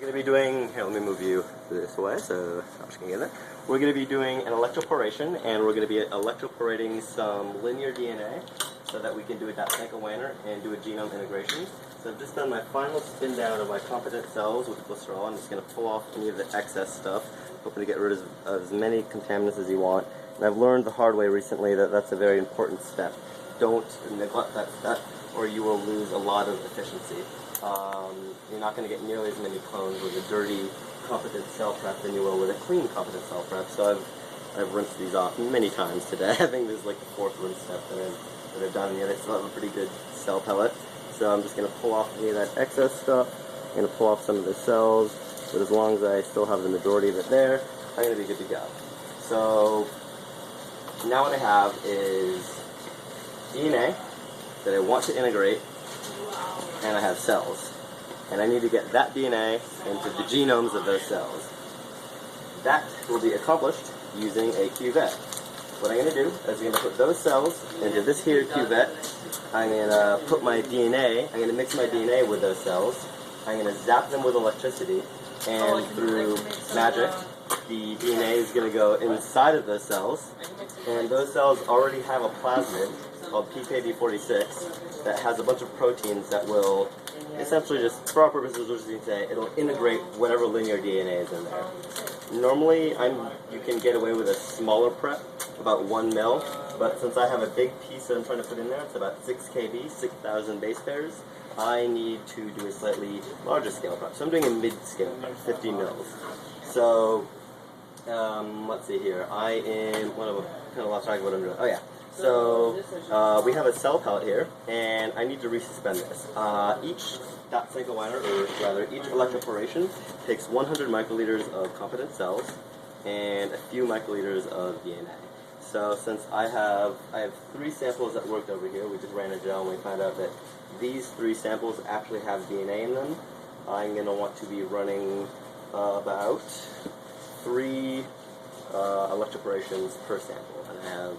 We're going to be doing, here let me move you this way so Josh can get in there. We're going to be doing an electroporation, and we're going to be electroporating some linear DNA so that we can do a Dapsanka-Wanner and do a genome integration. So I've just done my final spin down of my competent cells with glycerol. I'm just going to pull off any of the excess stuff, hoping to get rid of as many contaminants as you want. And I've learned the hard way recently that that's a very important step. Don't neglect that step or you will lose a lot of efficiency. You're not going to get nearly as many clones with a dirty competent cell prep than you will with a clean competent cell prep. So I've rinsed these off many times today. I think this is like the fourth rinse step that I've done, and yet I still have a pretty good cell pellet. So I'm just going to pull off any of that excess stuff. I'm going to pull off some of the cells, but as long as I still have the majority of it there, I'm going to be good to go. So now what I have is DNA that I want to integrate, and I have cells. And I need to get that DNA into the genomes of those cells. That will be accomplished using a cuvette. What I'm going to do is I'm going to put those cells into this here cuvette. I'm going to put my DNA, I'm going to mix my DNA with those cells. I'm going to zap them with electricity, and through magic, the DNA is going to go inside of those cells, and those cells already have a plasmid called PKB46 that has a bunch of proteins that will essentially, just for our purposes, we're just going to say it'll integrate whatever linear DNA is in there. Normally, you can get away with a smaller prep, about 1 mil, but since I have a big piece that I'm trying to put in there, it's about 6 kb, 6,000 base pairs, I need to do a slightly larger scale prep. So I'm doing a mid-scale prep, 50 mils. So, let's see here. I am, kind of lost track of what I'm doing. Oh yeah. So, we have a cell pellet here, and I need to resuspend this. Each Dapsanka-Wanner, or rather, each electroporation takes 100 microliters of competent cells and a few microliters of DNA. So, since I have 3 samples that worked over here, we just ran a gel and we found out that these 3 samples actually have DNA in them. I'm going to want to be running about 3 electroporations per sample, and I have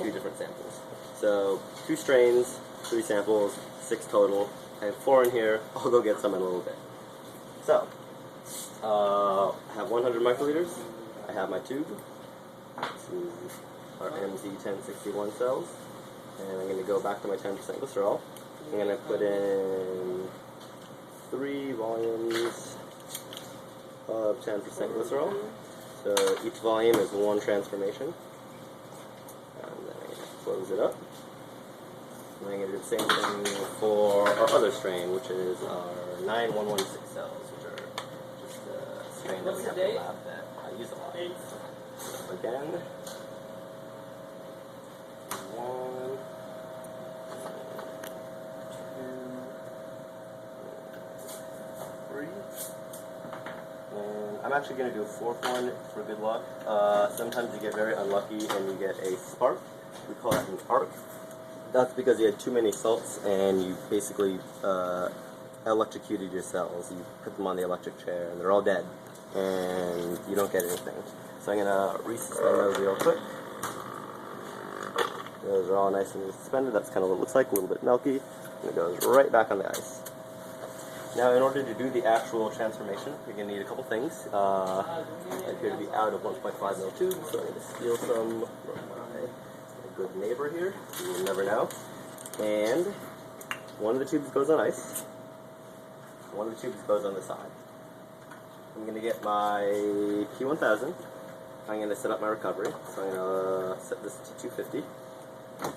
2 different samples. So 2 strains, 3 samples, 6 total. I have 4 in here. I'll go get some in a little bit. So I have 100 microliters. I have my tube. This is our MZ1061 cells, and I'm going to go back to my 10% glycerol. I'm going to put in 3 volumes of 10% glycerol. So each volume is 1 transformation. And then I'm going to close it up. And I'm going to do the same thing for our other strain, which is our 9116 cells, which are just a strain that we have in the lab that I use a lot. So again, 1, 2, 3. And I'm actually going to do a 4th one for good luck. Sometimes you get very unlucky and you get a spark. We call it an arc. That's because you had too many salts and you basically electrocuted your cells. You put them on the electric chair and they're all dead and you don't get anything. So I'm going to resuspend those real quick. Those are all nice and suspended. That's kind of what it looks like, a little bit milky. And it goes right back on the ice. Now, in order to do the actual transformation, you're going to need a couple things. I appear to be out of 1.5 mil tubes, so I'm going to steal some from my good neighbor here. You will never know. And one of the tubes goes on ice. One of the tubes goes on the side. I'm going to get my P1000. I'm going to set up my recovery. So I'm going to set this to 250. I'm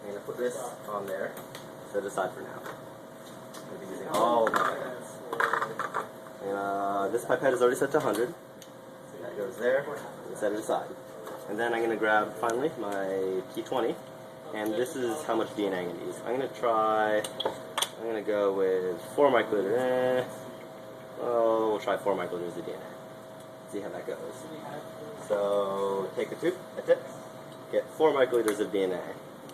going to put this on there. Set it aside for now. I'm going to be using all of my pipettes. And this pipette is already set to 100. So that goes there, and set it aside. And then I'm going to grab, finally, my P20. And this is how much DNA I'm going to use. I'm going to go with 4 microliters. We'll try 4 microliters of DNA. See how that goes. So take a tube, a tip, get 4 microliters of DNA.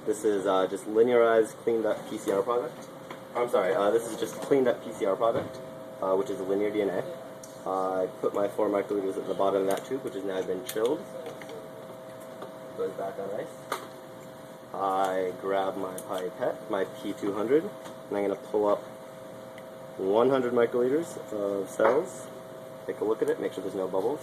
This is just linearized, cleaned up PCR product. I'm sorry, this is just cleaned up PCR product, which is a linear DNA. I put my 4 microliters at the bottom of that tube, which has now been chilled. Goes back on ice. I grab my pipette, my P200, and I'm going to pull up 100 microliters of cells. Take a look at it, make sure there's no bubbles.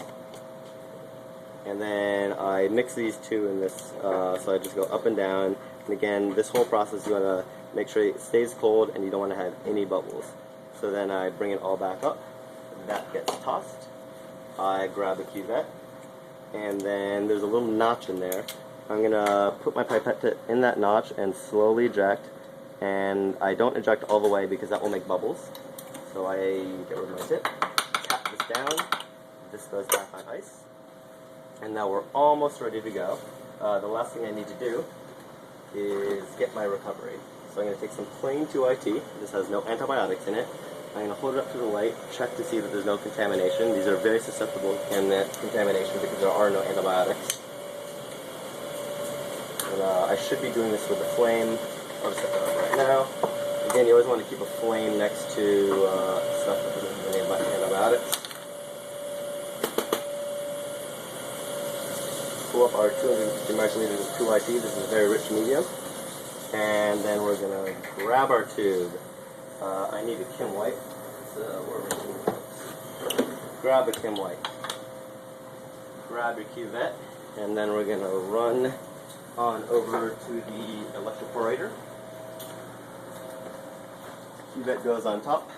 And then I mix these two in this, so I just go up and down. And again, this whole process you want to make sure it stays cold and you don't want to have any bubbles. So then I bring it all back up. That gets tossed. I grab a cuvette, and then there's a little notch in there. I'm going to put my pipette tip in that notch and slowly eject. And I don't eject all the way because that will make bubbles. So I get rid of my tip, tap this down, this goes back on ice. And now we're almost ready to go. The last thing I need to do is get my recovery. So I'm going to take some plain 2IT. This has no antibiotics in it. I'm going to hold it up to the light, check to see that there's no contamination. These are very susceptible to contamination because there are no antibiotics. And I should be doing this with a flame. I'll just set that up right now. Again, you always want to keep a flame next to stuff that doesn't have any antibiotics. Pull up our 250 microliters of 2IT. This is a very rich medium. And then we're going to grab our tube. I need a Kim White. So grab a Kim White. Grab your cuvette. And then we're going to run on over to the electroporator. Cuvette goes on top.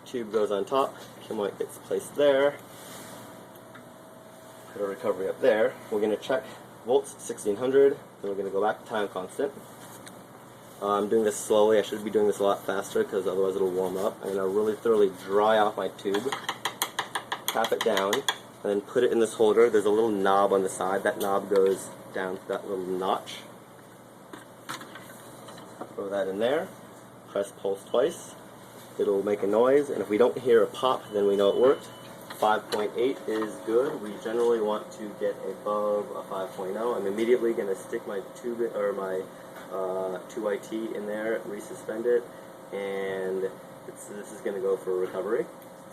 Tube goes on top. Kim White gets placed there. Put a recovery up there. We're going to check volts 1600, then we're going to go back to time constant. I'm doing this slowly. I should be doing this a lot faster because otherwise it'll warm up. I'm going to really thoroughly dry off my tube, tap it down, and then put it in this holder. There's a little knob on the side. That knob goes down to that little notch. Throw that in there. Press pulse twice. It'll make a noise, and if we don't hear a pop, then we know it worked. 5.8 is good. We generally want to get above a 5.0. I'm immediately going to stick my tube or my 2IT in there, resuspend it, and this is going to go for recovery.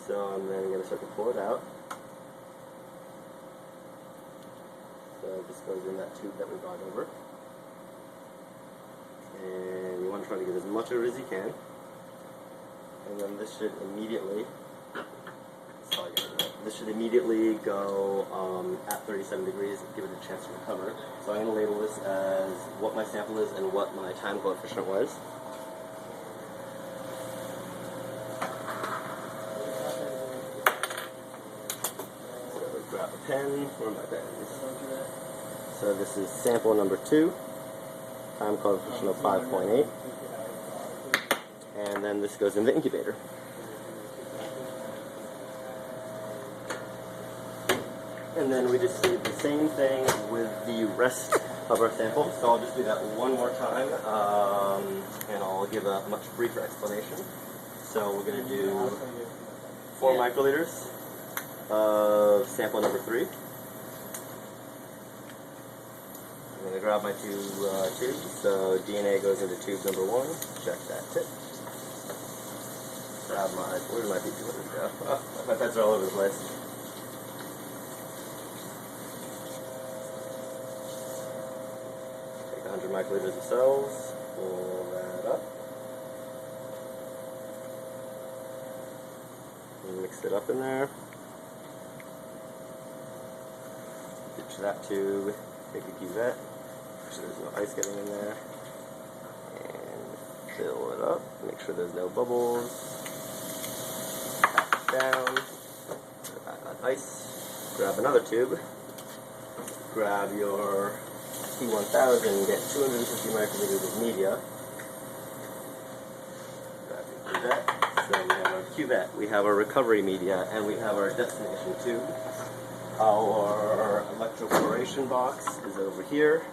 So I'm then going to start to pull it out. So this goes in that tube that we brought over. And you want to try to get as much of it as you can. And then this should immediately go at 37 degrees and give it a chance to recover. So I'm going to label this as what my sample is and what my time coefficient was. So grab a pen. Where are my pens? So this is sample number 2, time coefficient of 5.8. And then this goes in the incubator. And then we just do the same thing with the rest of our sample. So I'll just do that one more time, and I'll give a much briefer explanation. So we're going to do 4 microliters of sample number 3. I'm going to grab my 2 tubes. So DNA goes into tube number 1. Check that tip. Grab my, where did my PP litters go? Oh, my pets are all over the place. Take 100 microliters of cells, pull that up, and mix it up in there. Ditch that tube, take a cuvette, make sure there's no ice getting in there, and fill it up, make sure there's no bubbles. Down, put it back on ice, grab another tube, grab your T1000, get 250 microliters of media, grab your cuvette. So we have our cuvette, we have our recovery media, and we have our destination tube. Our electroporation box is over here,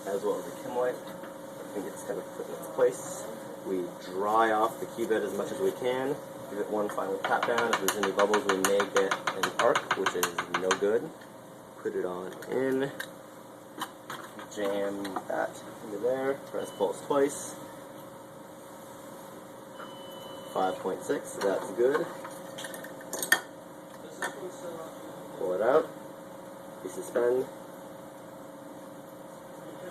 as well as the Kim White. I think it's kind of put in its place. We dry off the cuvette as much as we can. Give it one final tap down. If there's any bubbles, we may get an arc, which is no good. Put it on in. Jam that into there. Press pulse twice. 5.6, that's good. Pull it out. Resuspend.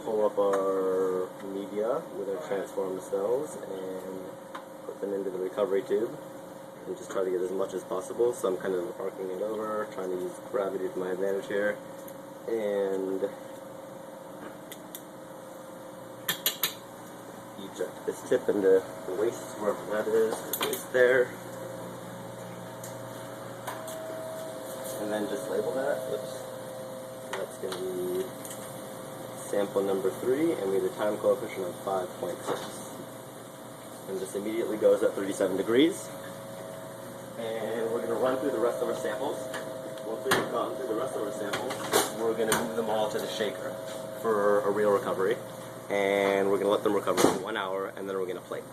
Pull up our media with our transformed cells and put something into the recovery tube and just try to get as much as possible. So I'm kind of arcing it over, trying to use gravity to my advantage here, and eject this tip into the waste, wherever that is, the waste there. And then just label that. Oops. That's going to be sample number 3, and we have a time coefficient of 5.6. And this immediately goes at 37 degrees. And we're going to run through the rest of our samples. Once we've gone through the rest of our samples, we're going to move them all to the shaker for a real recovery. And we're going to let them recover for 1 hour, and then we're going to plate.